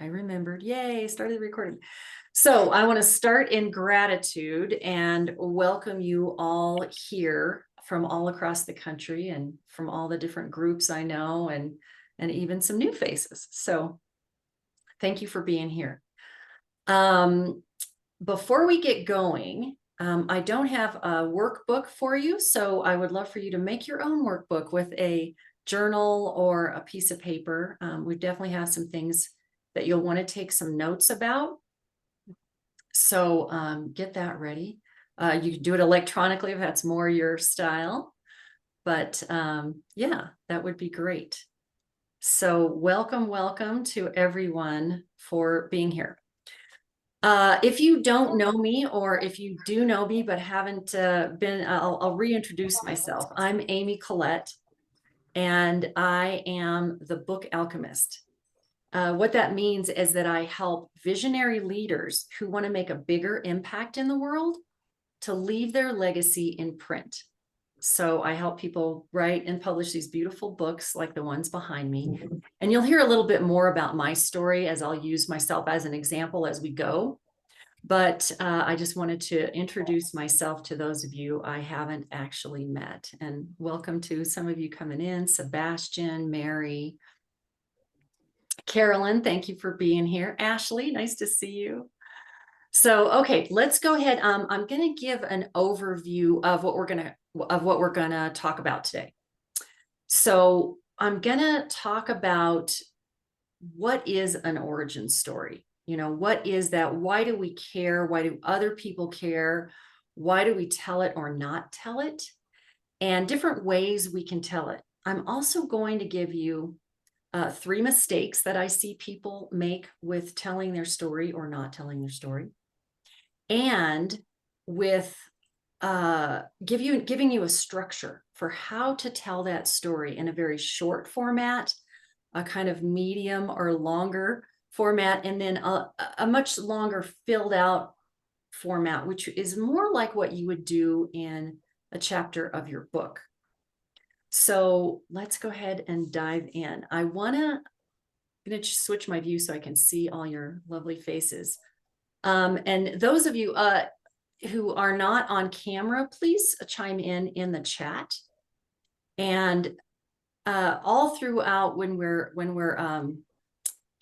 I remembered. Yay, started the recording. So I want to start in gratitude and welcome you all here from all across the country and from all the different groups I know and even some new faces. So thank you for being here. Before we get going, I don't have a workbook for you, so I would love for you to make your own workbook with a journal or a piece of paper. We definitely have some things that you'll want to take some notes about. So get that ready. You can do it electronically if that's more your style. But yeah, that would be great. So welcome to everyone for being here. If you don't know me, or if you do know me but haven't I'll reintroduce myself. I'm Amy Collette, and I am the book alchemist. What that means is that I help visionary leaders who want to make a bigger impact in the world to leave their legacy in print. So I help people write and publish these beautiful books like the ones behind me. And you'll hear a little bit more about my story as I'll use myself as an example as we go. But I just wanted to introduce myself to those of you I haven't actually met. And welcome to some of you coming in: Sebastian, Mary, Carolyn, thank you for being here. Ashley, nice to see you. So, okay, let's go ahead. I'm going to give an overview of what we're gonna talk about today. So I'm going to talk about what is an origin story. You know, what is that? Why do we care? Why do other people care? Why do we tell it or not tell it? And different ways we can tell it. I'm also going to give you 3 mistakes that I see people make with telling their story or not telling their story. And with giving you a structure for how to tell that story in a very short format, a kind of medium or longer format, and then a much longer filled out format, which is more like what you would do in a chapter of your book. So let's go ahead and dive in. I'm going to switch my view so I can see all your lovely faces. And those of you who are not on camera, please chime in the chat. And all throughout when we're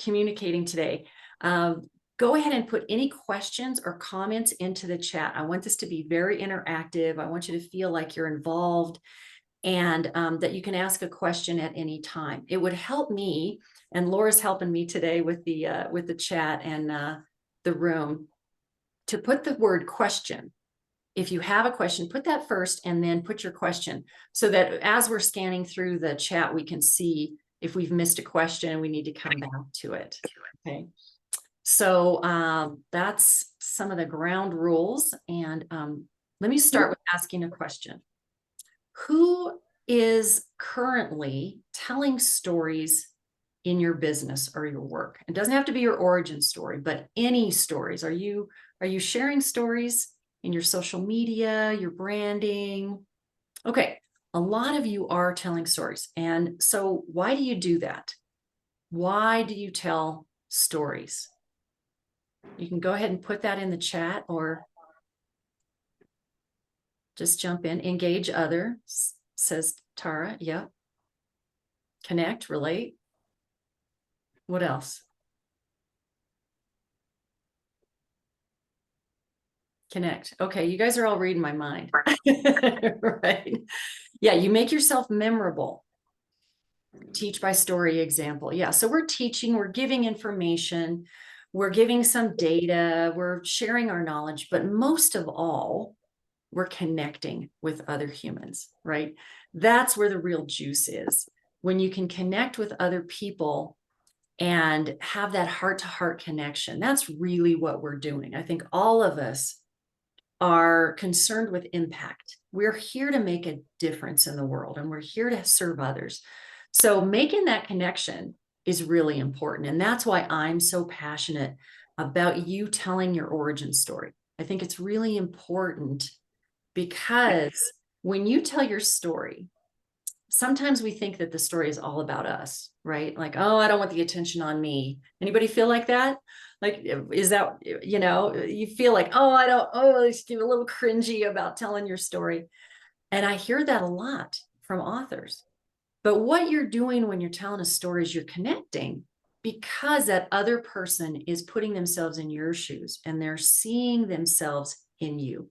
communicating today, go ahead and put any questions or comments into the chat. I want this to be very interactive. I want you to feel like you're involved, and that you can ask a question at any time. It would help me, and Laura's helping me today with the chat and the room, to put the word question. If you have a question, put that first and then put your question, so that as we're scanning through the chat, we can see if we've missed a question and we need to come back to it. Okay. So that's some of the ground rules. And let me start with asking a question. Who is currently telling stories in your business or your work? It doesn't have to be your origin story, but any stories. Are you sharing stories in your social media, your branding? Okay, a lot of you are telling stories. And so why do you do that? Why do you tell stories? You can go ahead and put that in the chat, or just jump in. Engage other, says Tara. Yep. Connect, relate. What else? Connect. Okay, you guys are all reading my mind. Right? Yeah, you make yourself memorable. Teach by story example. Yeah, so we're teaching, we're giving information, we're giving some data, we're sharing our knowledge, but most of all, we're connecting with other humans, right? That's where the real juice is. When you can connect with other people and have that heart-to-heart connection, that's really what we're doing. I think all of us are concerned with impact. We're here to make a difference in the world, and we're here to serve others. So making that connection is really important. And that's why I'm so passionate about you telling your origin story. I think it's really important, because when you tell your story, sometimes we think that the story is all about us, right? Like, oh, I don't want the attention on me. Anybody feel like that? Like, is that, you feel like, oh, I don't, oh, it's a little cringy about telling your story. And I hear that a lot from authors. But what you're doing when you're telling a story is you're connecting, because that other person is putting themselves in your shoes and they're seeing themselves in you.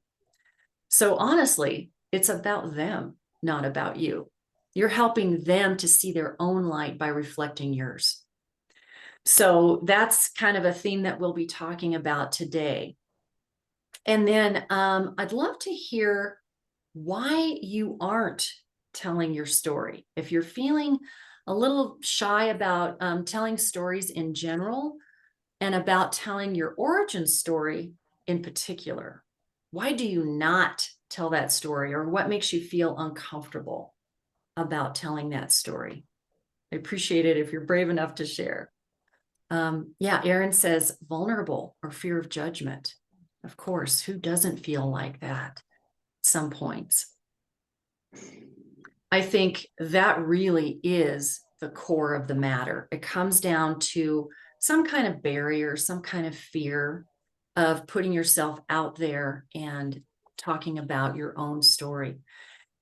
So honestly, it's about them, not about you. You're helping them to see their own light by reflecting yours. So that's kind of a theme that we'll be talking about today. And then I'd love to hear why you aren't telling your story. If you're feeling a little shy about telling stories in general and about telling your origin story in particular, why do you not tell that story, or what makes you feel uncomfortable about telling that story? I appreciate it if you're brave enough to share. Yeah, Erin says vulnerable or fear of judgment. Of course, who doesn't feel like that at some points? I think that really is the core of the matter. It comes down to some kind of barrier, some kind of fear of putting yourself out there and talking about your own story.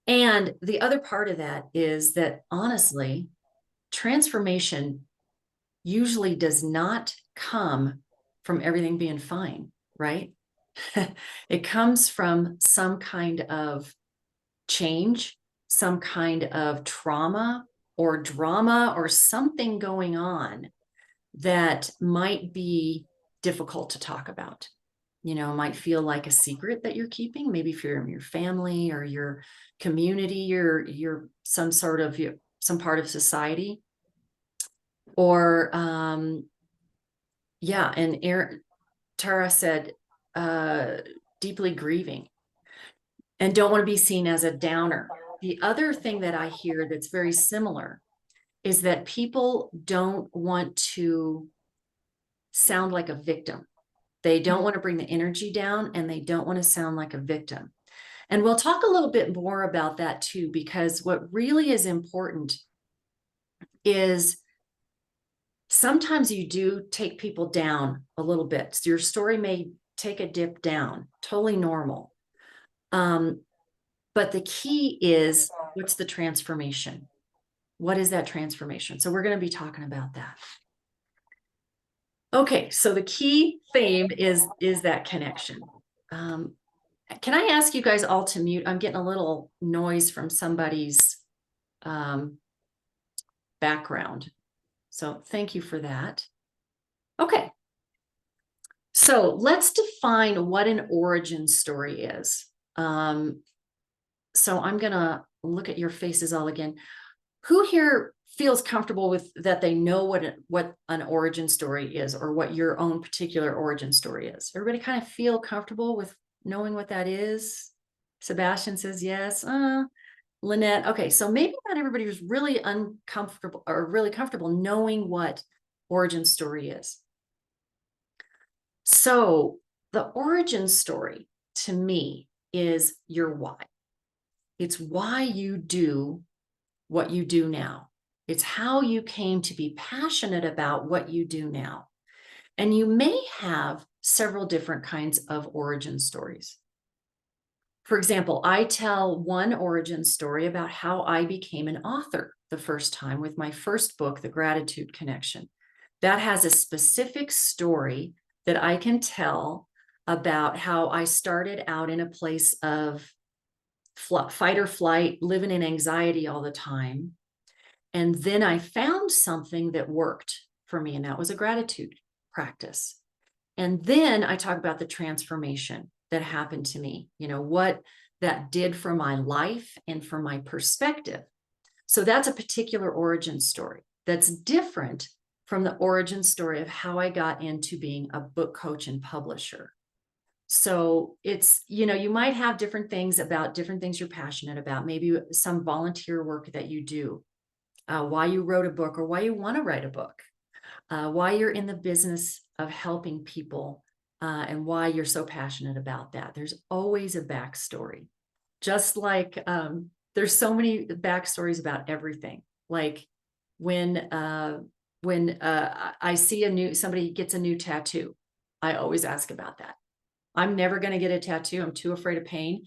And the other part of that is that, honestly, transformation usually does not come from everything being fine, right? It comes from some kind of change, some kind of trauma or drama or something going on that might be difficult to talk about. Might feel like a secret that you're keeping, maybe if you're in your family or your community, you're some part of society. Or yeah, and Tara said deeply grieving and don't want to be seen as a downer. The other thing that I hear that's very similar is that people don't want to sound like a victim. They don't want to bring the energy down, and they don't want to sound like a victim. And we'll talk a little bit more about that too, because what really is important is sometimes you do take people down a little bit. So your story may take a dip down, totally normal. But the key is, what's the transformation? What is that transformation? So we're going to be talking about that. Okay, so the key theme is that connection. Can I ask you guys all to mute? I'm getting a little noise from somebody's background. So thank you for that. Okay. So let's define what an origin story is. So I'm going to look at your faces all again. Who here feels comfortable with that? They know what an origin story is, or what your own particular origin story is. Everybody kind of feel comfortable with knowing what that is? Sebastian says yes. Lynette. Okay, so maybe not everybody was really uncomfortable or really comfortable knowing what origin story is. So the origin story to me is your why. It's why you do what you do now. It's how you came to be passionate about what you do now. And you may have several different kinds of origin stories. For example, I tell one origin story about how I became an author the first time with my first book, The Gratitude Connection. That has a specific story that I can tell about how I started out in a place of fight or flight, living in anxiety all the time. And then I found something that worked for me, and that was a gratitude practice. And then I talk about the transformation that happened to me, what that did for my life and for my perspective. So that's a particular origin story that's different from the origin story of how I got into being a book coach and publisher. So it's, you might have different things you're passionate about, maybe some volunteer work that you do, why you wrote a book or why you want to write a book, why you're in the business of helping people, and why you're so passionate about that. There's always a backstory. Just like there's so many backstories about everything. Like when I see somebody gets a new tattoo, I always ask about that. I'm never going to get a tattoo. I'm too afraid of pain.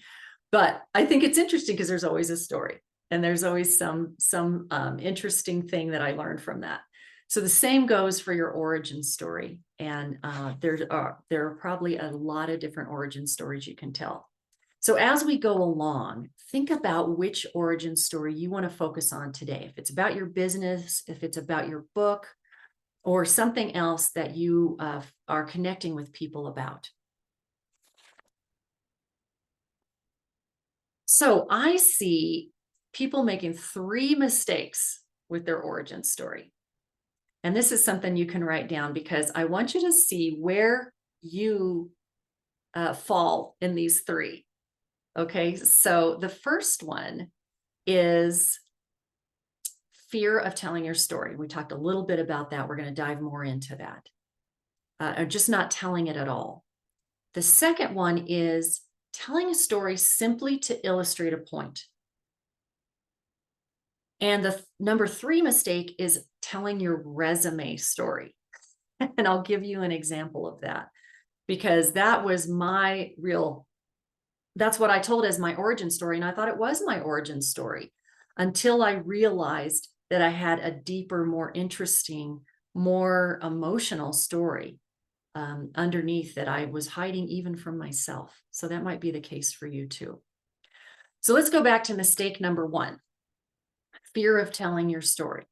But I think it's interesting because there's always a story, and there's always some interesting thing that I learned from that. So the same goes for your origin story. And there are probably a lot of different origin stories you can tell. So as we go along, think about which origin story you want to focus on today. If it's about your business, if it's about your book, or something else that you are connecting with people about. So I see people making 3 mistakes with their origin story. And this is something you can write down because I want you to see where you fall in these 3. Okay, so the first one is fear of telling your story. We talked a little bit about that. We're going to dive more into that. Or just not telling it at all. The second one is telling a story simply to illustrate a point. And the number 3 mistake is telling your resume story. And I'll give you an example of that because that was that's what I told as my origin story. And I thought it was my origin story until I realized that I had a deeper, more interesting, more emotional story underneath that I was hiding even from myself. So that might be the case for you too. So let's go back to mistake number 1, fear of telling your story.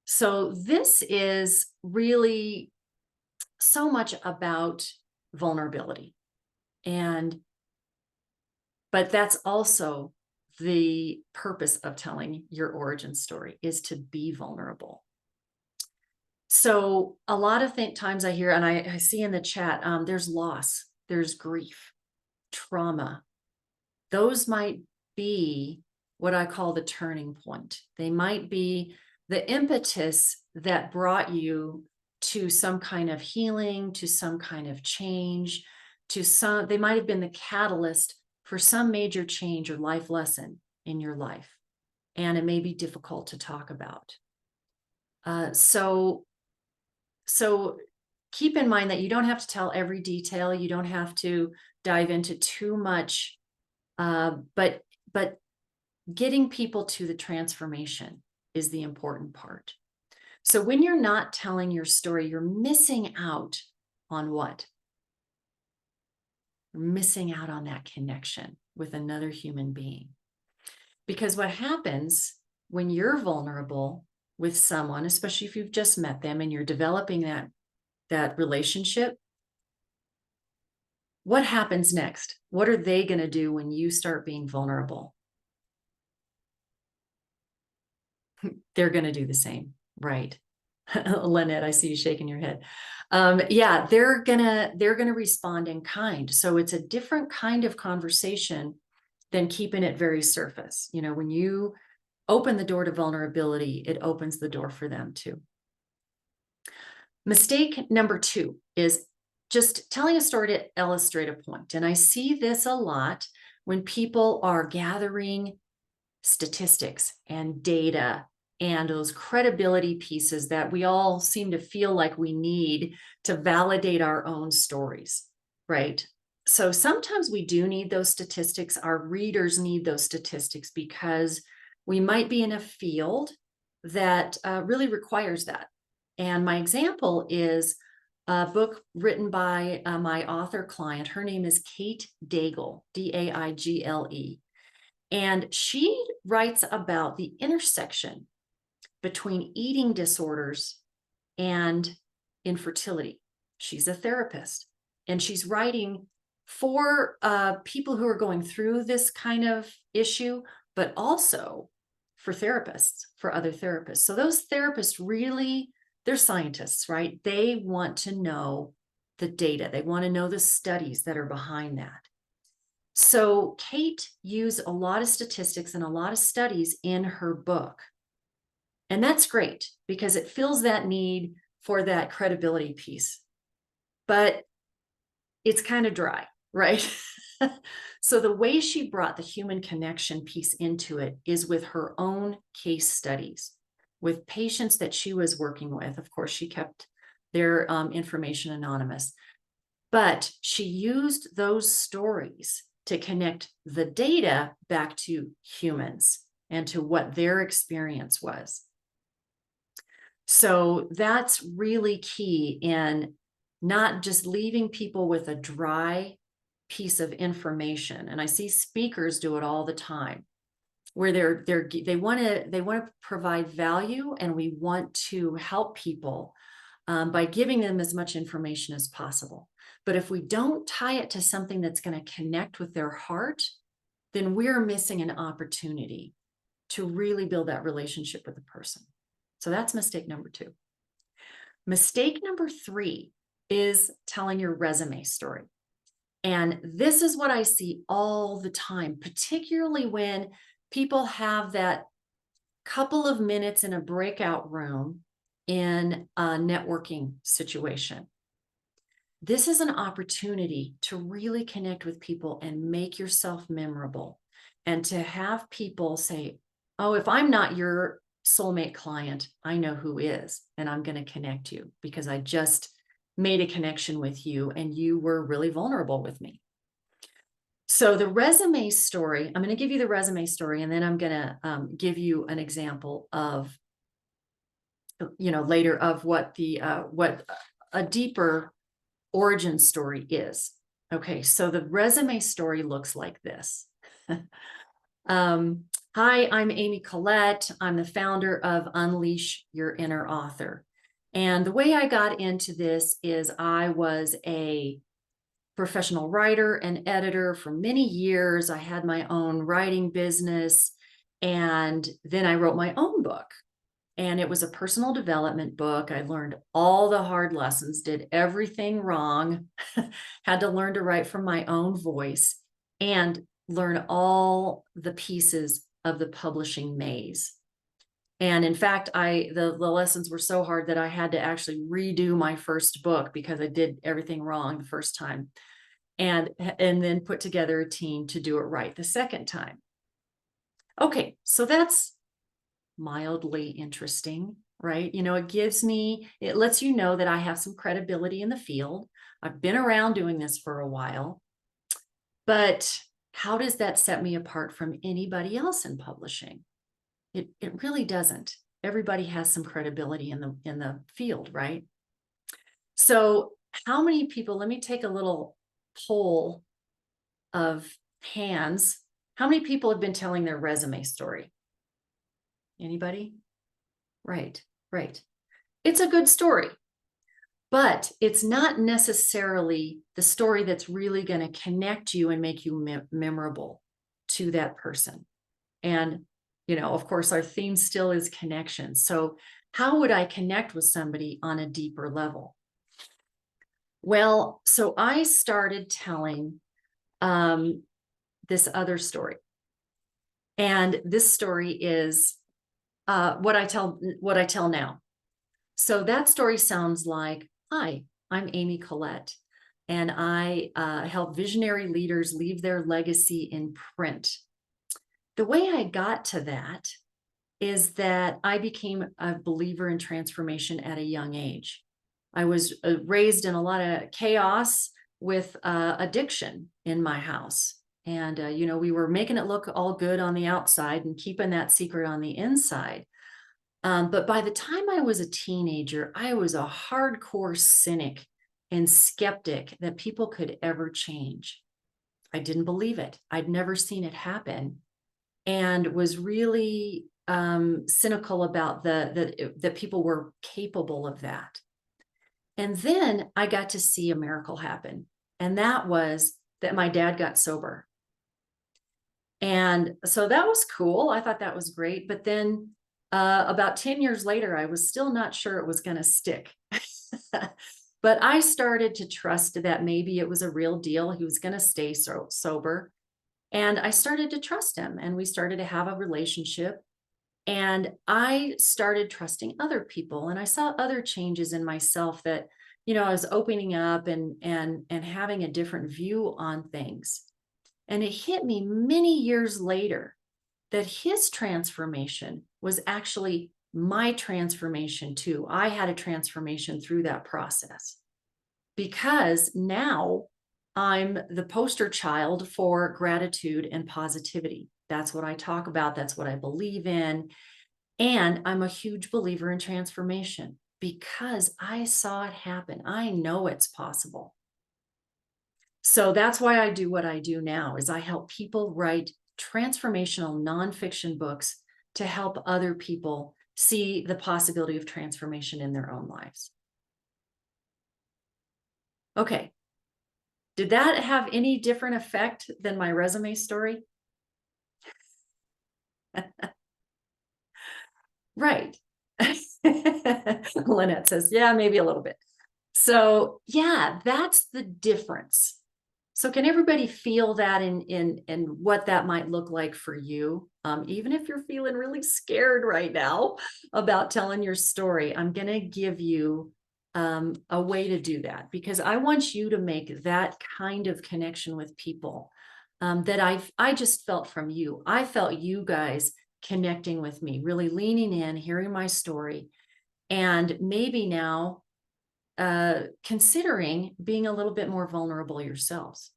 So this is really so much about vulnerability. But that's also the purpose of telling your origin story, is to be vulnerable. So a lot of times I hear, and I see in the chat, there's loss, there's grief, trauma. Those might be what I call the turning point. They might be the impetus that brought you to some kind of healing, to some kind of change, they might have been the catalyst for some major change or life lesson in your life. And it may be difficult to talk about. So keep in mind that you don't have to tell every detail. You don't have to dive into too much, but getting people to the transformation is the important part. So when you're not telling your story, you're missing out on what? You're missing out on that connection with another human being. Because what happens when you're vulnerable with someone, especially if you've just met them and you're developing that relationship, what happens next? What are they going to do when you start being vulnerable? They're going to do the same, right? Lynette, I see you shaking your head. Yeah, they're gonna respond in kind. So it's a different kind of conversation than keeping it very surface. You know, when you open the door to vulnerability, it opens the door for them too. Mistake number 2 is just telling a story to illustrate a point. And I see this a lot when people are gathering statistics and data and those credibility pieces that we all seem to feel like we need to validate our own stories, right? So sometimes we do need those statistics. Our readers need those statistics because we might be in a field that really requires that. And my example is a book written by my author client. Her name is Kate Daigle, Daigle. And she writes about the intersection between eating disorders and infertility. She's a therapist, and she's writing for people who are going through this kind of issue, but also for therapists, for other therapists. So those therapists really, they're scientists, right? They want to know the data. They want to know the studies that are behind that. So Kate used a lot of statistics and a lot of studies in her book. And that's great because it fills that need for that credibility piece. But it's kind of dry, right? So the way she brought the human connection piece into it is with her own case studies with patients that she was working with. Of course, she kept their information anonymous, but she used those stories to connect the data back to humans and to what their experience was. So that's really key in not just leaving people with a dry piece of information. And I see speakers do it all the time, where they want to provide value, and we want to help people by giving them as much information as possible. But if we don't tie it to something that's going to connect with their heart, then we're missing an opportunity to really build that relationship with the person. So that's mistake number 2. Mistake number 3 is telling your resume story. And this is what I see all the time, particularly when people have that couple of minutes in a breakout room in a networking situation. This is an opportunity to really connect with people and make yourself memorable, and to have people say, oh, if I'm not your soulmate client, I know who is, and I'm going to connect you because I just made a connection with you and you were really vulnerable with me. So the resume story, I'm going to give you the resume story, and then I'm going to give you an example of, later, of what a deeper origin story is. Okay, so the resume story looks like this. Hi, I'm Amy Collette. I'm the founder of Unleash Your Inner Author. And the way I got into this is I was a professional writer and editor for many years. I had my own writing business, and then I wrote my own book. And it was a personal development book. I learned all the hard lessons, did everything wrong, had to learn to write from my own voice, and learn all the pieces of the publishing maze. And in fact, the lessons were so hard that I had to actually redo my first book because I did everything wrong the first time, and then put together a team to do it right the second time. Okay, so that's mildly interesting, right? It lets you know that I have some credibility in the field. I've been around doing this for a while, but how does that set me apart from anybody else in publishing? It really doesn't. Everybody has some credibility in the field, right? So how many people, let me take a little poll of hands. How many people have been telling their resume story? Anybody? Right. It's a good story, but it's not necessarily the story that's really going to connect you and make you memorable to that person. And, of course, our theme still is connection. So how would I connect with somebody on a deeper level? Well, so I started telling this other story. And this story is what I tell now. So that story sounds like, hi, I'm Amy Collette, and I help visionary leaders leave their legacy in print. The way I got to that is that I became a believer in transformation at a young age. I was raised in a lot of chaos with addiction in my house. And, we were making it look all good on the outside and keeping that secret on the inside. But by the time I was a teenager, I was a hardcore cynic and skeptic that people could ever change. I didn't believe it. I'd never seen it happen, and was really cynical about that people were capable of that. And then I got to see a miracle happen. And that was that my dad got sober. And so that was cool. I thought that was great. But then about 10 years later, I was still not sure it was going to stick. But I started to trust that maybe it was a real deal. He was going to stay sober. And I started to trust him, and we started to have a relationship. And I started trusting other people, and I saw other changes in myself that, I was opening up and having a different view on things. And it hit me many years later that his transformation was actually my transformation too. I had a transformation through that process because now I'm the poster child for gratitude and positivity. That's what I talk about. That's what I believe in. And I'm a huge believer in transformation because I saw it happen. I know it's possible. So that's why I do what I do now is I help people write transformational nonfiction books to help other people see the possibility of transformation in their own lives. Okay. Did that have any different effect than my resume story? Right. Lynette says, yeah, maybe a little bit. So yeah, that's the difference. So can everybody feel that in what that might look like for you? Even if you're feeling really scared right now about telling your story, I'm going to give you a way to do that because I want you to make that kind of connection with people that I just felt from you. I felt you guys connecting with me, really leaning in, hearing my story, and maybe now considering being a little bit more vulnerable yourselves.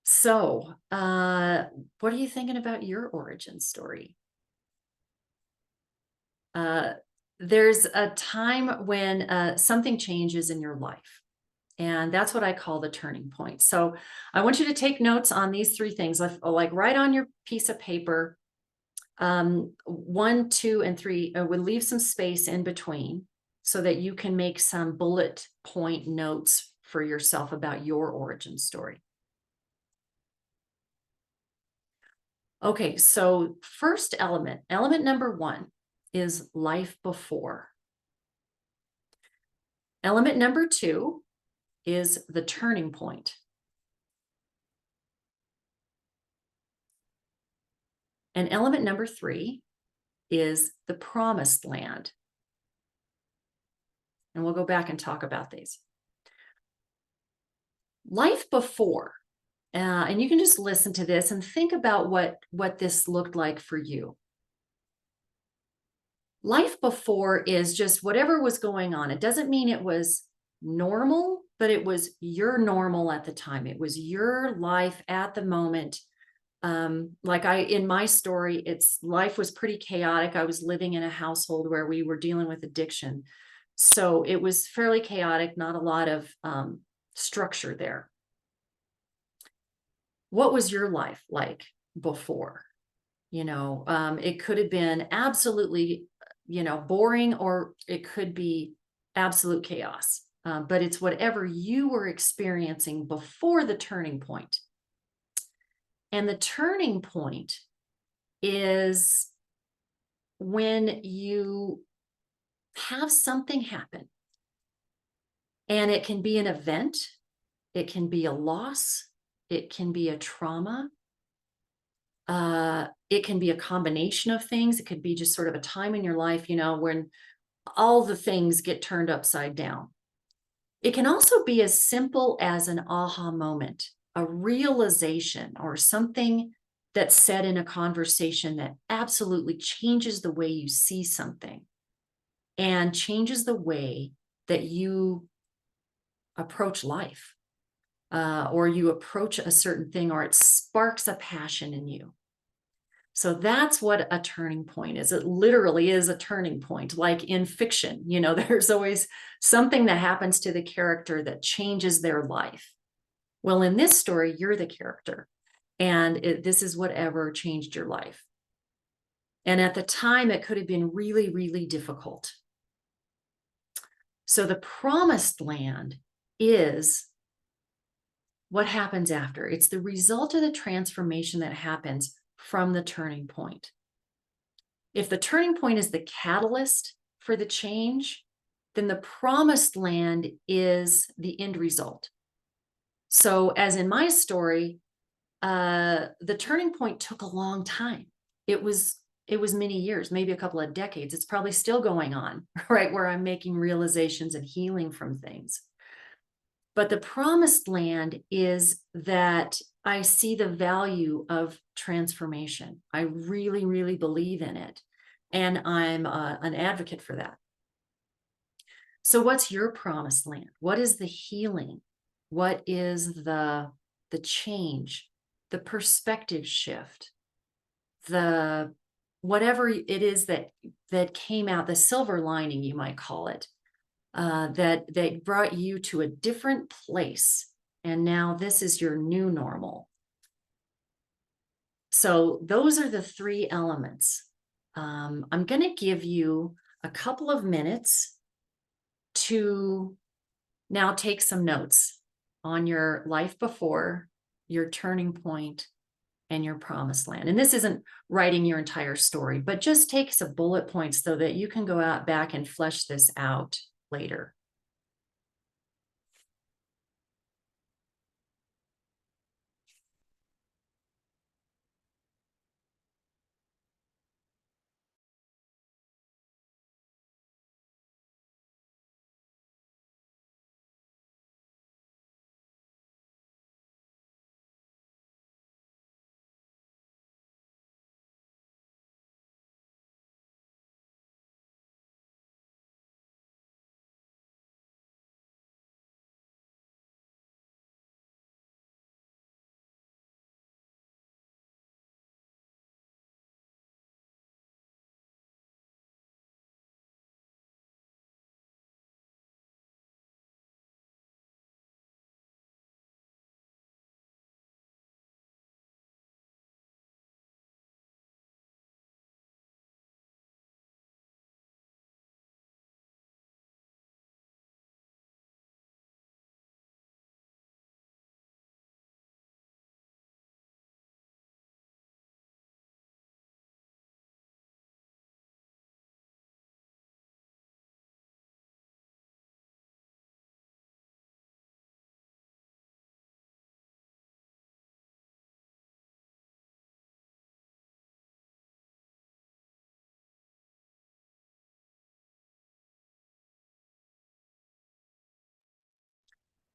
So, what are you thinking about your origin story? There's a time when something changes in your life, and that's what I call the turning point. So, I want you to take notes on these three things, like write on your piece of paper, 1, 2, and 3. We'll leave some space in between so that you can make some bullet point notes for yourself about your origin story. Okay, so first element number 1 is life before. Element number 2 is the turning point. And element number 3 is the promised land. And we'll go back and talk about these. Life before, and you can just listen to this and think about what this looked like for you. Life before is just whatever was going on. It doesn't mean it was normal, but it was your normal at the time. It was your life at the moment. Like in my story, life was pretty chaotic. I was living in a household where we were dealing with addiction. So it was fairly chaotic, not a lot of structure there. What was your life like before? It could have been absolutely, boring, or it could be absolute chaos. But it's whatever you were experiencing before the turning point. And the turning point is when you have something happen. And it can be an event, it can be a loss, it can be a trauma. It can be a combination of things. It could be just sort of a time in your life, when all the things get turned upside down. It can also be as simple as an aha moment, a realization, or something that's said in a conversation that absolutely changes the way you see something and changes the way that you approach life, or you approach a certain thing, or it sparks a passion in you. So that's what a turning point is. It literally is a turning point. Like in fiction, there's always something that happens to the character that changes their life. Well, in this story, you're the character, and this is whatever changed your life. And at the time, it could have been really, really difficult. So the promised land is what happens after. It's the result of the transformation that happens from the turning point. If the turning point is the catalyst for the change, then the promised land is the end result. So as in my story, the turning point took a long time. It was many years, maybe a couple of decades. It's probably still going on, right? Where I'm making realizations and healing from things. But the promised land is that I see the value of transformation. I really, really believe in it. And I'm an advocate for that. So what's your promised land? What is the healing? What is the change, the perspective shift, the whatever it is that came out, the silver lining, you might call it, that brought you to a different place. And now this is your new normal. So those are the three elements. I'm going to give you a couple of minutes to now take some notes on your life before, your turning point, and your promised land. And this isn't writing your entire story, but just take some bullet points so that you can go out back and flesh this out later.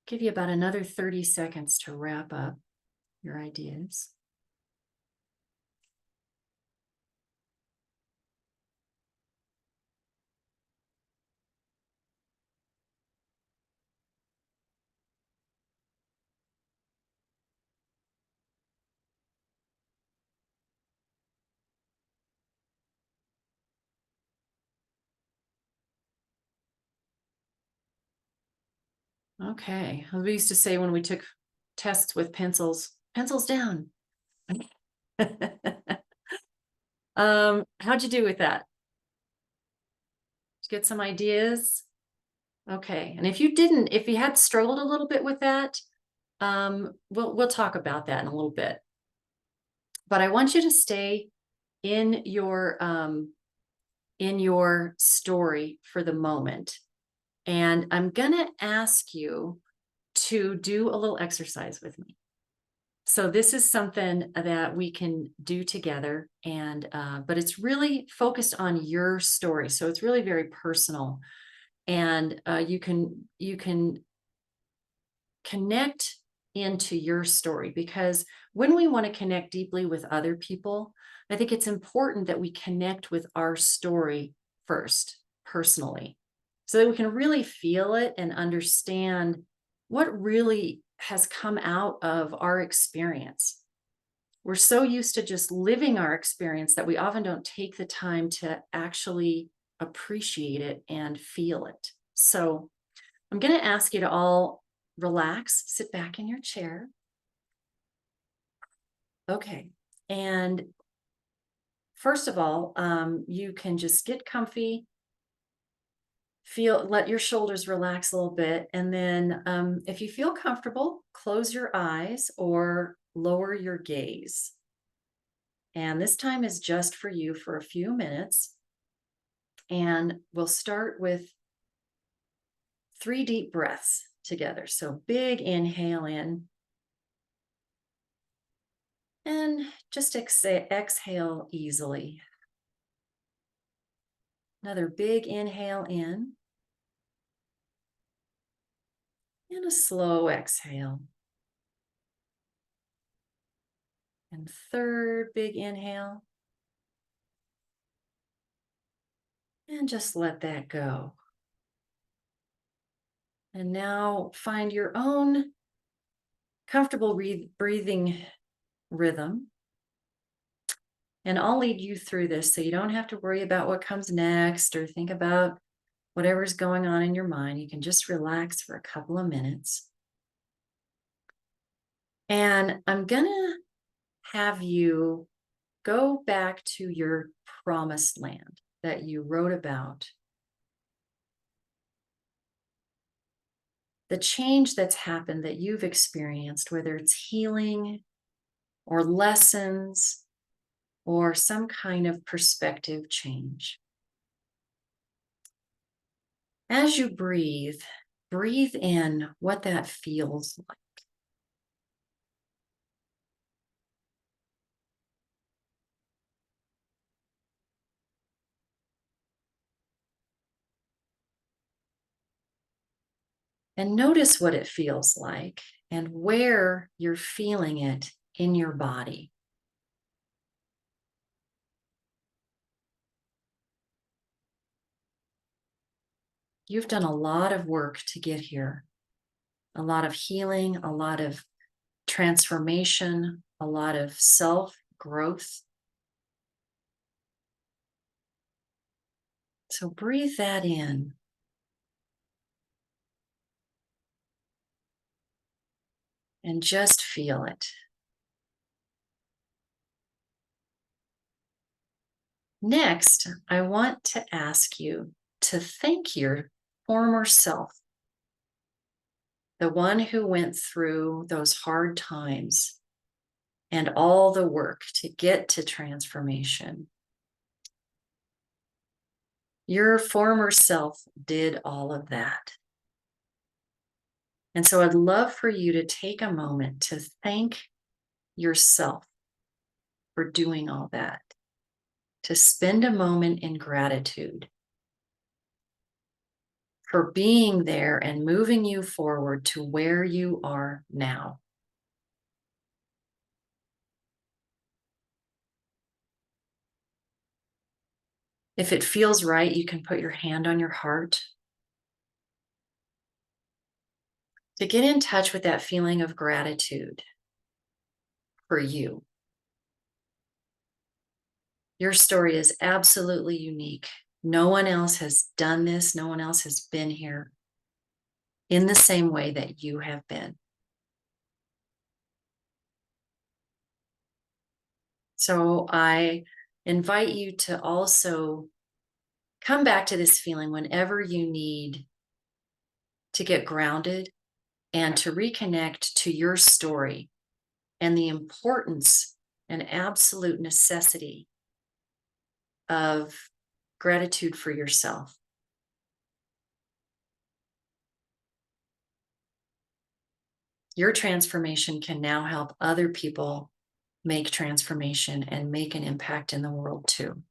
Give you about another 30 seconds to wrap up your ideas. Okay. We used to say when we took tests with pencils, pencils down. How'd you do with that? Did you get some ideas? Okay. And if you didn't, if you had struggled a little bit with that, we'll talk about that in a little bit. But I want you to stay in your story for the moment. And I'm gonna ask you to do a little exercise with me. So this is something that we can do together, and but it's really focused on your story. So it's really very personal, and you can connect into your story, because when we want to connect deeply with other people, I think it's important that we connect with our story first, personally, so that we can really feel it and understand what really has come out of our experience. We're so used to just living our experience that we often don't take the time to actually appreciate it and feel it. So I'm going to ask you to all relax, sit back in your chair. Okay. And first of all, you can just get comfy, let your shoulders relax a little bit. And then if you feel comfortable, close your eyes or lower your gaze. And this time is just for you for a few minutes. And we'll start with 3 deep breaths together. So big inhale in. And just exhale easily. Another big inhale in. And a slow exhale. And third big inhale. And just let that go. And now find your own comfortable breathing rhythm. And I'll lead you through this so you don't have to worry about what comes next or think about whatever's going on in your mind. You can just relax for a couple of minutes. And I'm going to have you go back to your promised land that you wrote about. The change that's happened that you've experienced, whether it's healing or lessons or some kind of perspective change. As you breathe, breathe in what that feels like. And notice what it feels like and where you're feeling it in your body. You've done a lot of work to get here, a lot of healing, a lot of transformation, a lot of self-growth. So breathe that in. And just feel it. Next, I want to ask you to thank your former self, the one who went through those hard times and all the work to get to transformation. Your former self did all of that. And so I'd love for you to take a moment to thank yourself for doing all that, to spend a moment in gratitude for being there and moving you forward to where you are now. If it feels right, you can put your hand on your heart to get in touch with that feeling of gratitude for you. Your story is absolutely unique. No one else has done this. No one else has been here in the same way that you have been. So I invite you to also come back to this feeling whenever you need to get grounded and to reconnect to your story and the importance and absolute necessity of gratitude for yourself. Your transformation can now help other people make transformation and make an impact in the world too.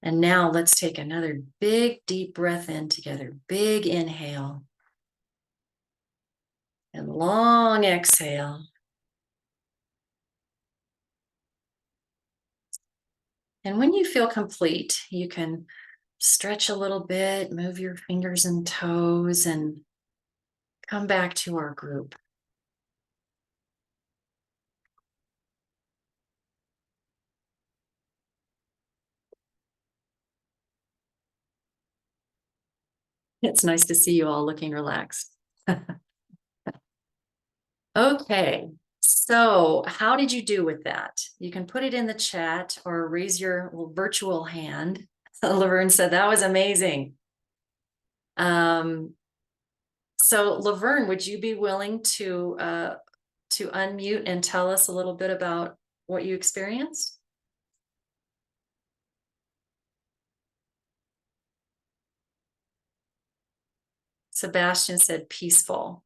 And now let's take another big, deep breath in together. Big inhale. And long exhale. And when you feel complete, you can stretch a little bit, move your fingers and toes, and come back to our group. It's nice to see you all looking relaxed. Okay, so how did you do with that? You can put it in the chat or raise your virtual hand. Laverne said that was amazing. So Laverne, would you be willing to unmute and tell us a little bit about what you experienced? Sebastian said peaceful.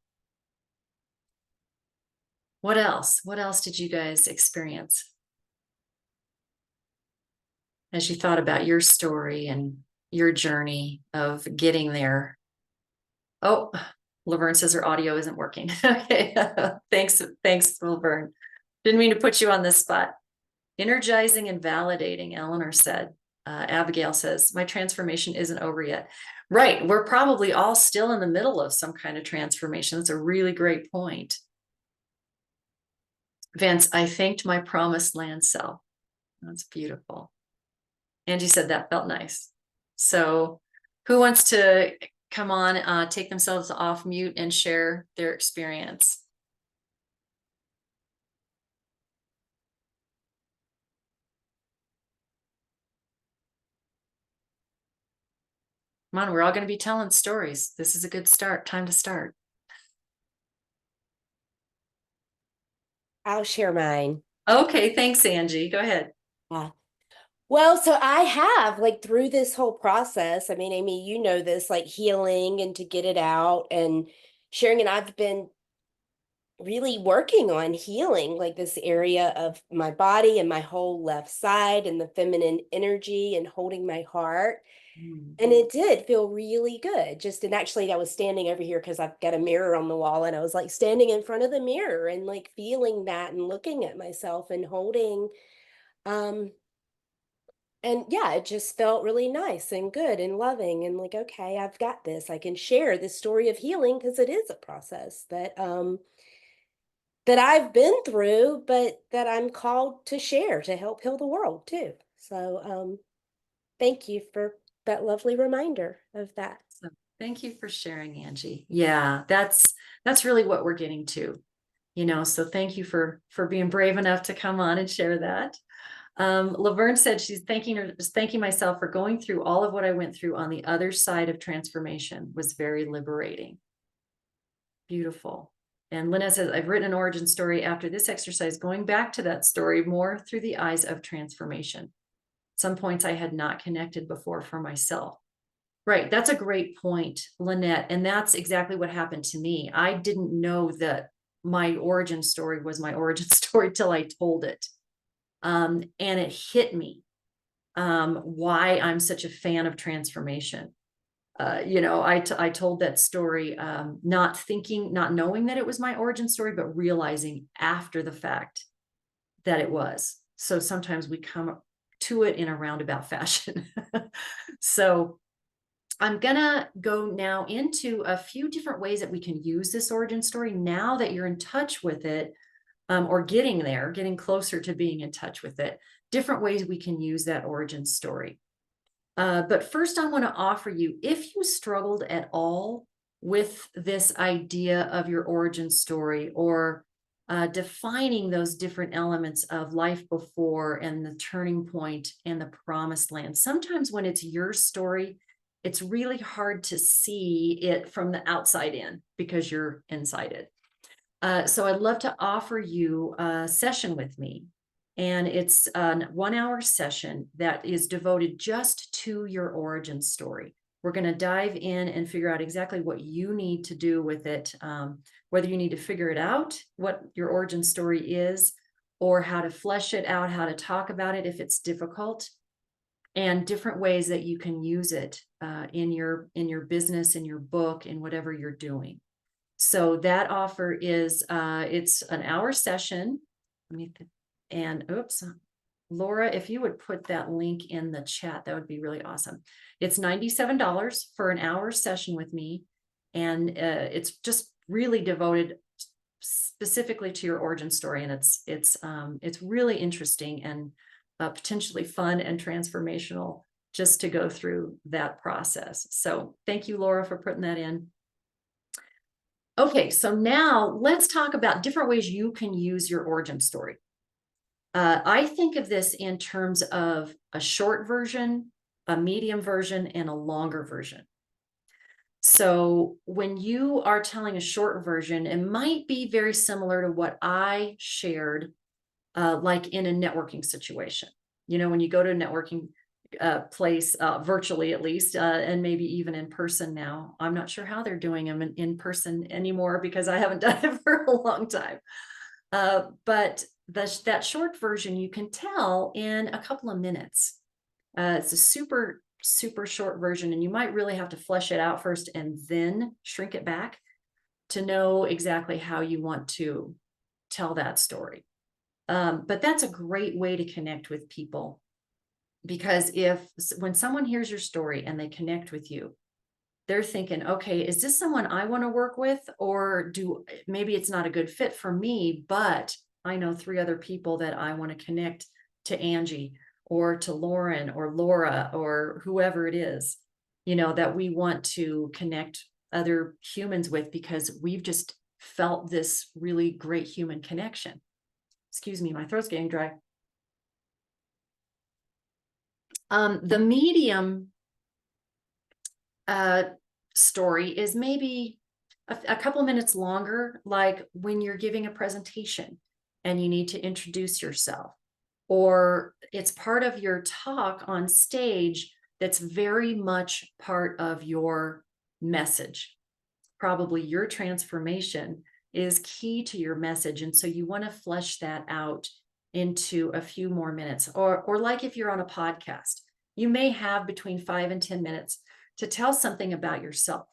What else? What else did you guys experience? as you thought about your story and your journey of getting there. Oh, Laverne says her audio isn't working. Okay. Thanks, Laverne. Didn't mean to put you on this spot. Energizing and validating, Eleanor said. Abigail says, my transformation isn't over yet. Right. We're probably all still in the middle of some kind of transformation. That's a really great point. Vince, I thanked my promised land self. That's beautiful. Angie said that felt nice. So who wants to come on, take themselves off mute and share their experience? Come on, we're all going to be telling stories. This is a good start. Time to start. I'll share mine. Okay, thanks, Angie. Go ahead. Yeah. Well, so I have like through this whole process, I mean, Amy, you know this, like healing and to get it out and sharing, and I've been really working on healing like this area of my body and my whole left side and the feminine energy and holding my heart. And it did feel really good. Just, and actually I was standing over here because I've got a mirror on the wall, and I was like standing in front of the mirror and like feeling that and looking at myself and holding um and yeah, it just felt really nice and good and loving and like, okay, I've got this. I can share this story of healing because it is a process that I've been through, but that I'm called to share to help heal the world too. So thank you for that lovely reminder of that. So thank you for sharing, Angie. Yeah, that's really what we're getting to, so thank you for being brave enough to come on and share that. Laverne said she's thanking myself for going through all of what I went through on the other side of transformation was very liberating. Beautiful. And Lynette says, I've written an origin story after this exercise, going back to that story more through the eyes of transformation. Some points I had not connected before for myself. Right. That's a great point, Lynette. And that's exactly what happened to me. I didn't know that my origin story was my origin story till I told it. And it hit me why I'm such a fan of transformation. I told that story, not knowing that it was my origin story, but realizing after the fact that it was. So sometimes we come to it in a roundabout fashion. So I'm gonna go now into a few different ways that we can use this origin story now that you're in touch with it, or getting closer to being in touch with it, different ways we can use that origin story. But first, I want to offer you, if you struggled at all with this idea of your origin story or defining those different elements of life before and the turning point and the promised land, sometimes when it's your story, it's really hard to see it from the outside in because you're inside it. So I'd love to offer you a session with me. And it's a 1 hour session that is devoted just to your origin story. We're going to dive in and figure out exactly what you need to do with it, whether you need to figure it out, what your origin story is, or how to flesh it out, how to talk about it if it's difficult, and different ways that you can use it in your business, in your book, in whatever you're doing. So that offer is it's an hour session. Oops, Laura, if you would put that link in the chat, that would be really awesome. It's $97 for an hour session with me. And it's just really devoted specifically to your origin story. And it's really interesting and potentially fun and transformational just to go through that process. So thank you, Laura, for putting that in. Okay, so now let's talk about different ways you can use your origin story. I think of this in terms of a short version, a medium version, and a longer version. So when you are telling a short version, it might be very similar to what I shared, like in a networking situation. When you go to a networking place, virtually at least, and maybe even in person now. I'm not sure how they're doing them in person anymore because I haven't done it for a long time. But that short version you can tell in a couple of minutes. It's a super, super short version, and you might really have to flesh it out first and then shrink it back to know exactly how you want to tell that story. But that's a great way to connect with people, because when someone hears your story and they connect with you, they're thinking, okay, is this someone I want to work with? Or maybe it's not a good fit for me, but I know 3 other people that I want to connect to Angie or to Lauren or Laura or whoever it is, that we want to connect other humans with, because we've just felt this really great human connection. Excuse me, my throat's getting dry. The medium story is maybe a couple minutes longer, like when you're giving a presentation and you need to introduce yourself, or it's part of your talk on stage that's very much part of your message. Probably your transformation is key to your message, and so you want to flesh that out into a few more minutes. Or like if you're on a podcast, you may have between 5 and 10 minutes to tell something about yourself.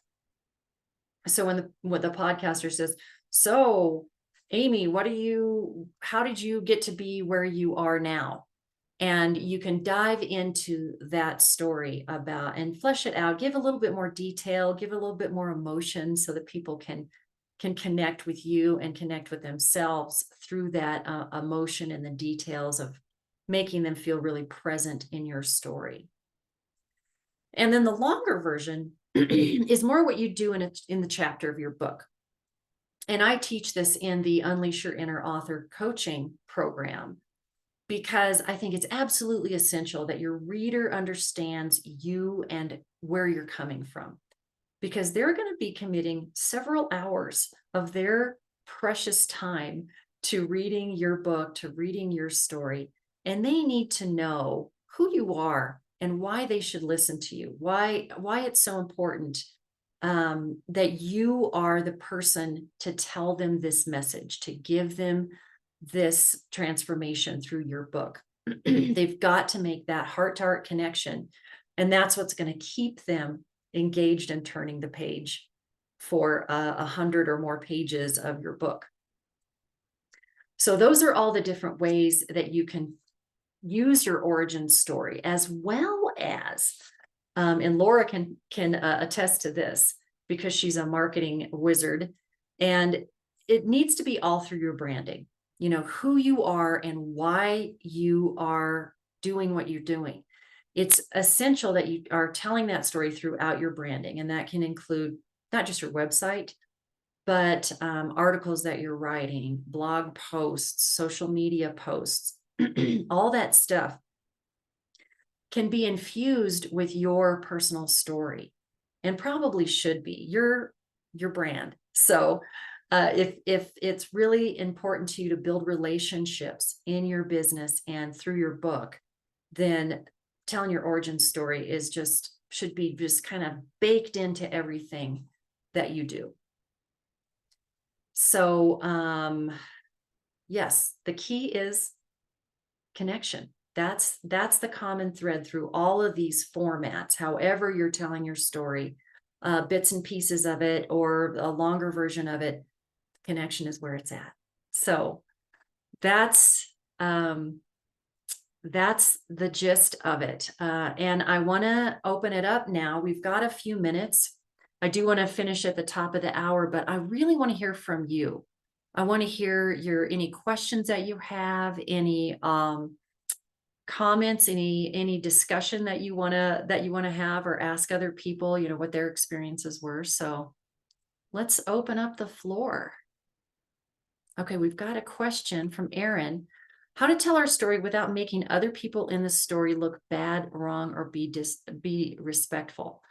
So when the podcaster says, so Amy, how did you get to be where you are now? And you can dive into that story and flesh it out, give a little bit more detail, give a little bit more emotion, so that people can connect with you and connect with themselves through that emotion and the details of making them feel really present in your story. And then the longer version is more what you do in the chapter of your book. And I teach this in the Unleash Your Inner Author coaching program, because I think it's absolutely essential that your reader understands you and where you're coming from, because they're going to be committing several hours of their precious time to reading your book, to reading your story, and they need to know who you are and why they should listen to you, why it's so important that you are the person to tell them this message, to give them this transformation through your book. They've got to make that heart-to-heart connection, and that's what's going to keep them engaged and turning the page for 100 or more pages of your book. So those are all the different ways that you can use your origin story, as well as, and Laura can attest to this, because she's a marketing wizard, and it needs to be all through your branding. Who you are and why you are doing what you're doing. It's essential that you are telling that story throughout your branding, and that can include not just your website, but articles that you're writing, blog posts, social media posts, all that stuff can be infused with your personal story, and probably should be your brand. So if it's really important to you to build relationships in your business and through your book, then telling your origin story should be just kind of baked into everything that you do. So yes, the key is connection. That's the common thread through all of these formats, however you're telling your story, bits and pieces of it or a longer version of it. Connection is where it's at. So that's the gist of it. And I want to open it up now. We've got a few minutes. I do want to finish at the top of the hour, but I really want to hear from you. I want to hear any questions that you have, any comments, any discussion that you want to have, or ask other people, what their experiences were. So let's open up the floor. Okay, we've got a question from Aaron. How to tell our story without making other people in the story look bad, wrong, or be respectful?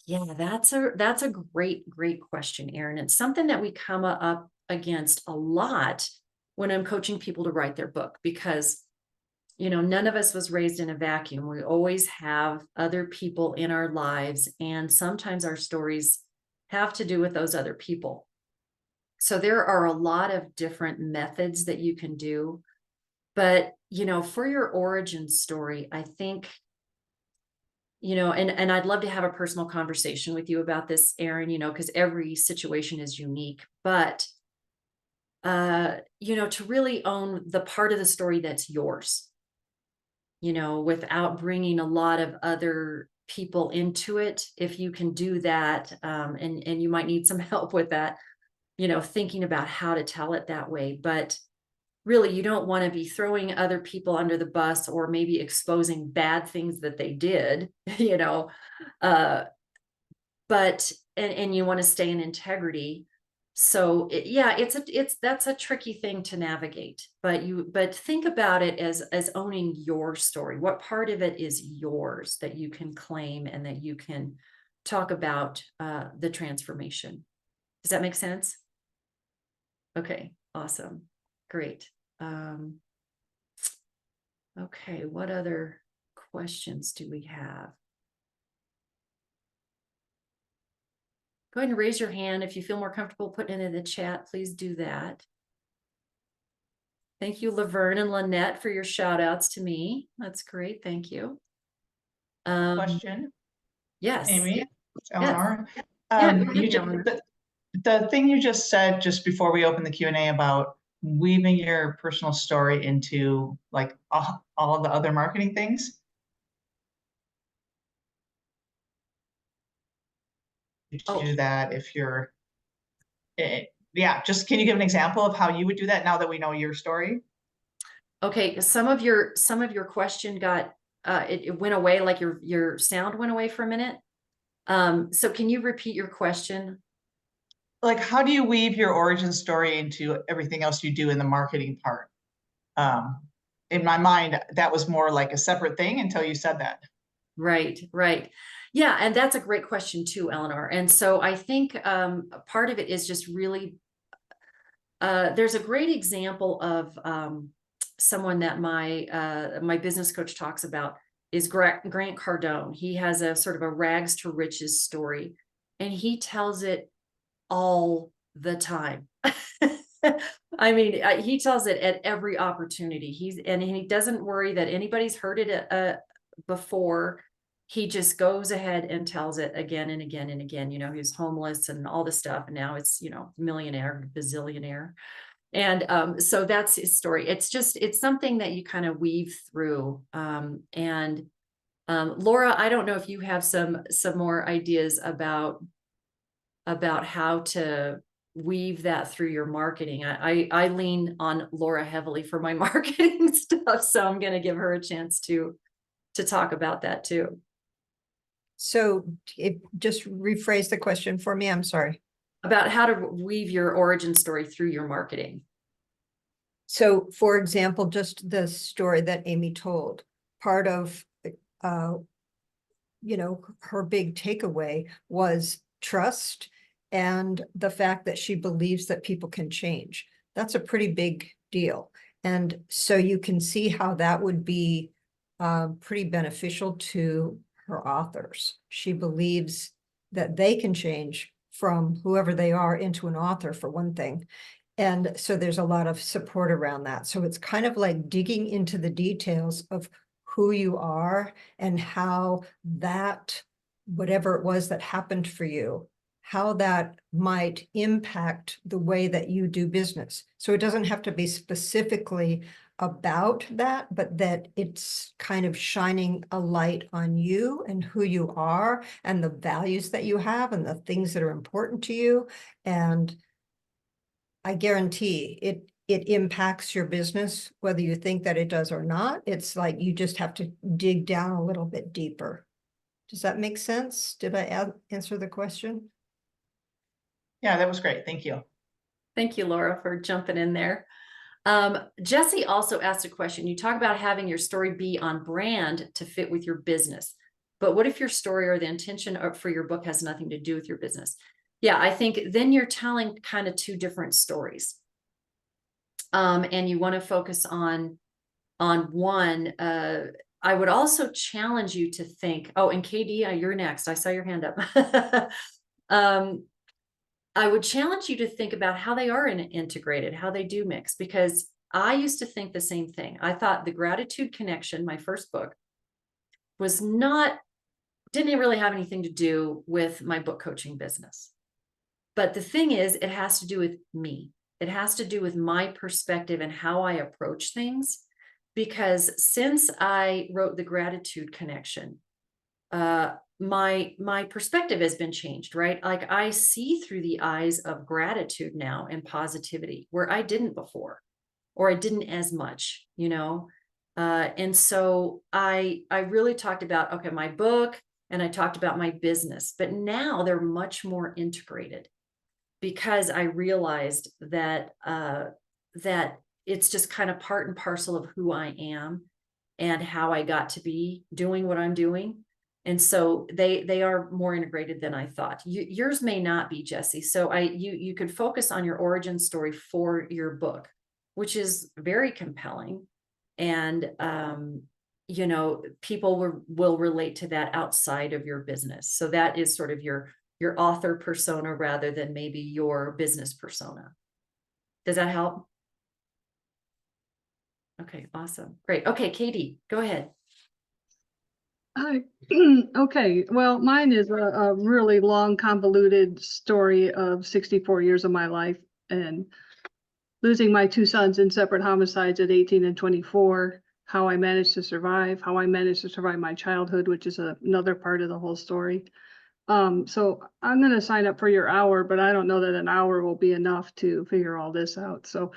Yeah, that's a great question, Aaron. It's something that we come up against a lot when I'm coaching people to write their book, because none of us was raised in a vacuum. We always have other people in our lives, and sometimes our stories have to do with those other people. So there are a lot of different methods that you can do, but for your origin story, I think, and I'd love to have a personal conversation with you about this, Erin, because every situation is unique, but to really own the part of the story that's yours, without bringing a lot of other people into it. If you can do that, and you might need some help with that, thinking about how to tell it that way. But really, you don't want to be throwing other people under the bus or maybe exposing bad things that they did, uh, but and you want to stay in integrity. So yeah, that's a tricky thing to navigate, but think about it as owning your story. What part of it is yours that you can claim and that you can talk about the transformation? Does that make sense? Okay, awesome, great. Okay, what other questions do we have? Go ahead and raise your hand if you feel more comfortable putting it in the chat. Please do that. Thank you, Laverne and Lynette, for your shout outs to me. That's great. Thank you. Question, Yes. Amy, Yes. Eleanor. Yeah, go You ahead, just, Eleanor. the thing you just said just before we open the Q&A about weaving your personal story into like all the other marketing things. You do that if you're, yeah, just can you give an example of how you would do that now that we know your story? Okay, some of your question got it went away, like your sound went away for a minute. So can you repeat your question? Like, how do you weave your origin story into everything else you do in the marketing part? In my mind, that was more like a separate thing until you said that. Right, right. Yeah, and that's a great question too, Eleanor. And so I think part of it is just really there's a great example of someone that my business coach talks about is Grant Cardone. He has a sort of a rags to riches story, and he tells it all the time. I mean, he tells it at every opportunity. He doesn't worry that anybody's heard it before. He just goes ahead and tells it again and again and again. He's homeless and all this stuff, and now it's millionaire, bazillionaire. And so that's his story. It's something that you kind of weave through. And Laura, I don't know if you have some more ideas about how to weave that through your marketing. I lean on Laura heavily for my marketing stuff, so I'm going to give her a chance to talk about that too. So just rephrase the question for me. I'm sorry. About how to weave your origin story through your marketing. So for example, just the story that Amy told, part of, her big takeaway was trust and the fact that she believes that people can change. That's a pretty big deal. And so you can see how that would be pretty beneficial to her authors. She believes that they can change from whoever they are into an author, for one thing. And so there's a lot of support around that. So it's kind of like digging into the details of who you are and how that, whatever it was that happened for you, how that might impact the way that you do business. So it doesn't have to be specifically about that, but that it's kind of shining a light on you and who you are and the values that you have and the things that are important to you. And I guarantee it impacts your business, whether you think that it does or not. It's like you just have to dig down a little bit deeper. Does that make sense? Did I answer the question? Yeah, that was great. Thank you. Thank you, Laura, for jumping in there. Jesse also asked a question. You talk about having your story be on brand to fit with your business. But what if your story or the intention for your book has nothing to do with your business? Yeah, I think then you're telling kind of two different stories. And you want to focus on one. I would also challenge you to think, oh, and KD, you're next. I saw your hand up. I would challenge you to think about how they are integrated, how they do mix, because I used to think the same thing. I thought the Gratitude Connection, my first book, didn't really have anything to do with my book coaching business. But the thing is, it has to do with me. It has to do with my perspective and how I approach things. Because since I wrote the Gratitude Connection, my perspective has been changed, right? Like I see through the eyes of gratitude now and positivity where I didn't before, or I didn't as much, you know? And so I really talked about, okay, my book, and I talked about my business, but now they're much more integrated because I realized that, that it's just kind of part and parcel of who I am and how I got to be doing what I'm doing. And so they are more integrated than I thought. Yours may not be, Jesse. So you could focus on your origin story for your book, which is very compelling. And you know, people will relate to that outside of your business. So that is sort of your author persona rather than maybe your business persona. Does that help? Okay, awesome. Great. Okay, Katie, go ahead. Hi. Okay, well, mine is a really long, convoluted story of 64 years of my life and losing my two sons in separate homicides at 18 and 24, how I managed to survive, how I managed to survive my childhood, which is another part of the whole story. So I'm going to sign up for your hour, but I don't know that an hour will be enough to figure all this out. So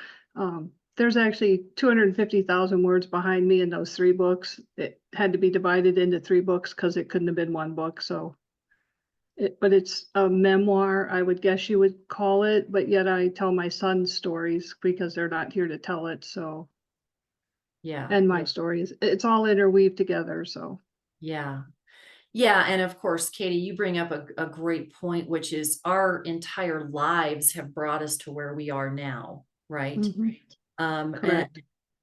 there's actually 250,000 words behind me in those 3 books. It had to be divided into 3 books because it couldn't have been 1 book. So, but it's a memoir, I would guess you would call it, but yet I tell my son's stories because they're not here to tell it. So, Yeah. and my stories, it's all interweaved together. So, Yeah. Yeah. And of course, Katie, you bring up a great point, which is our entire lives have brought us to where we are now. Right. correct.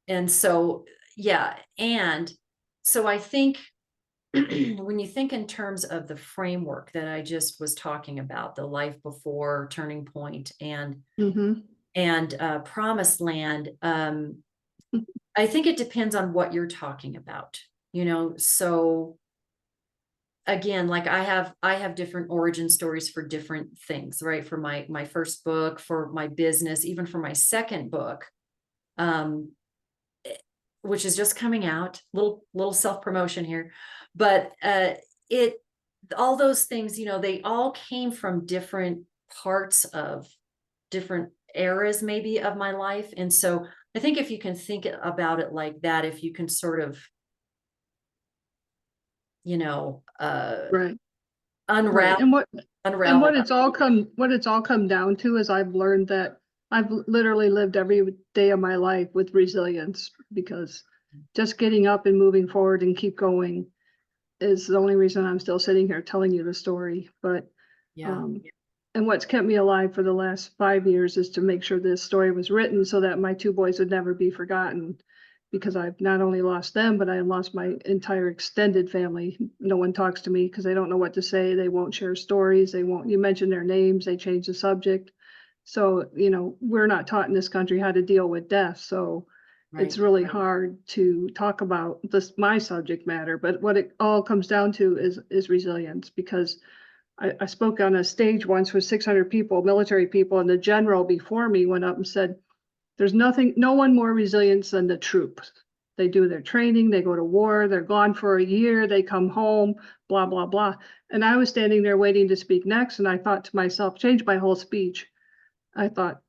And so, yeah. And so I think when you think in terms of the framework that I just was talking about, the life before, turning point, and promised land, I think it depends on what you're talking about, you know. So again, like I have different origin stories for different things, right? For my first book, for my business, even for my second book, which is just coming out, little self-promotion here, but all those things, you know, they all came from different parts of different eras maybe of my life. And so I think if you can think about it like that, if you can sort of, you know, Right. unravel And what unravel. it's all come down to is I've learned that I've literally lived every day of my life with resilience, because just getting up and moving forward and keep going is the only reason I'm still sitting here telling you the story. But Yeah. and what's kept me alive for the last 5 years is to make sure this story was written so that my 2 boys would never be forgotten, because I've not only lost them, but I lost my entire extended family. No one talks to me because they don't know what to say. They won't share stories. They won't, you mention their names, they change the subject. So, you know, we're not taught in this country how to deal with death. So it's really hard to talk about my subject matter, but what it all comes down to is resilience. Because I spoke on a stage once with 600 people, military people, and the general before me went up and said, there's no one more resilient than the troops. They do their training, they go to war, they're gone for a year, they come home, blah, blah, blah. And I was standing there waiting to speak next, and I thought to myself, changed my whole speech. I thought,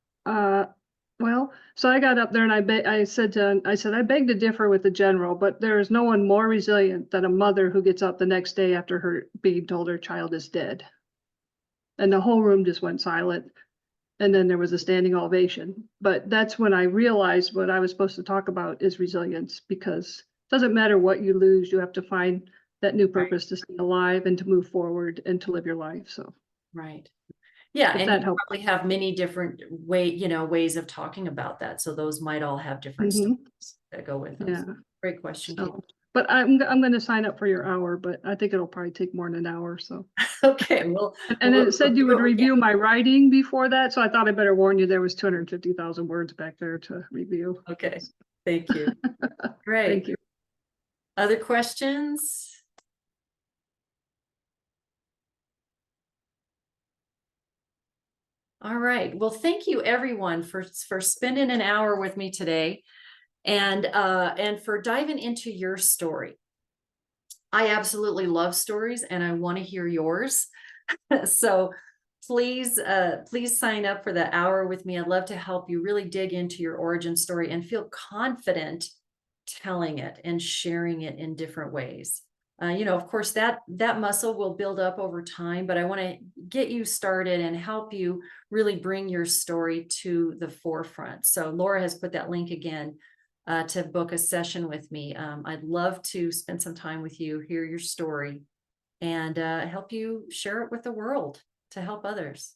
well, so I got up there and I said, I beg to differ with the general, but there is no one more resilient than a mother who gets up the next day after her being told her child is dead. And the whole room just went silent. And then there was a standing ovation. But that's when I realized what I was supposed to talk about is resilience, because it doesn't matter what you lose, you have to find that new purpose to stay alive and to move forward and to live your life. So, Right. Yeah. if And that you helps. probably have many different ways of talking about that. So those might all have different stories that go with them. Yeah. Great question. So, But I'm gonna sign up for your hour, but I think it'll probably take more than an hour, so. Okay, well. And we'll- it said you would we'll- review my writing before that, so I thought I better warn you, there was 250,000 words back there to review. Okay, thank you. Great. Thank you. Other questions? All right. Well, thank you everyone for spending an hour with me today and for diving into your story. I absolutely love stories and I want to hear yours. So please sign up for the hour with me. I'd love to help you really dig into your origin story and feel confident telling it and sharing it in different ways. Of course, that muscle will build up over time, but I want to get you started and help you really bring your story to the forefront. So Laura has put that link again to book a session with me. I'd love to spend some time with you, hear your story, and help you share it with the world to help others.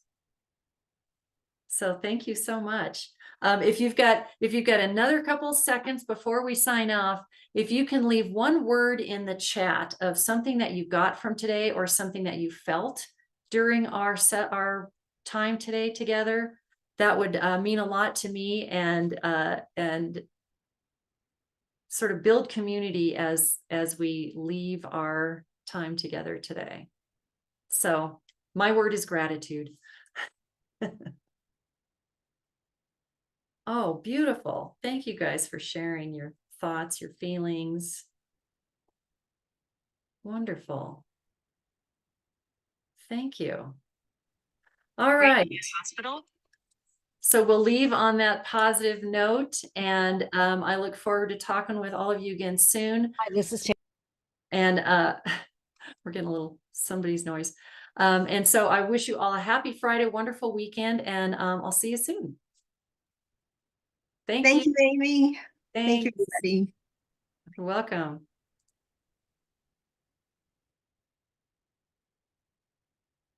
So thank you so much. If you've got another couple seconds before we sign off, if you can leave one word in the chat of something that you got from today or something that you felt during our time today together, that would mean a lot to me and sort of build community as we leave our time together today. So my word is gratitude. Oh, beautiful. Thank you guys for sharing your thoughts, your feelings. Wonderful. Thank you. All right. Hospital. So we'll leave on that positive note, and I look forward to talking with all of you again soon. Hi, this is And we're getting a little somebody's noise. And so I wish you all a happy Friday, wonderful weekend, and I'll see you soon. Thank Thank you. you, Amy. Thank you, Thanks. everybody. You're welcome.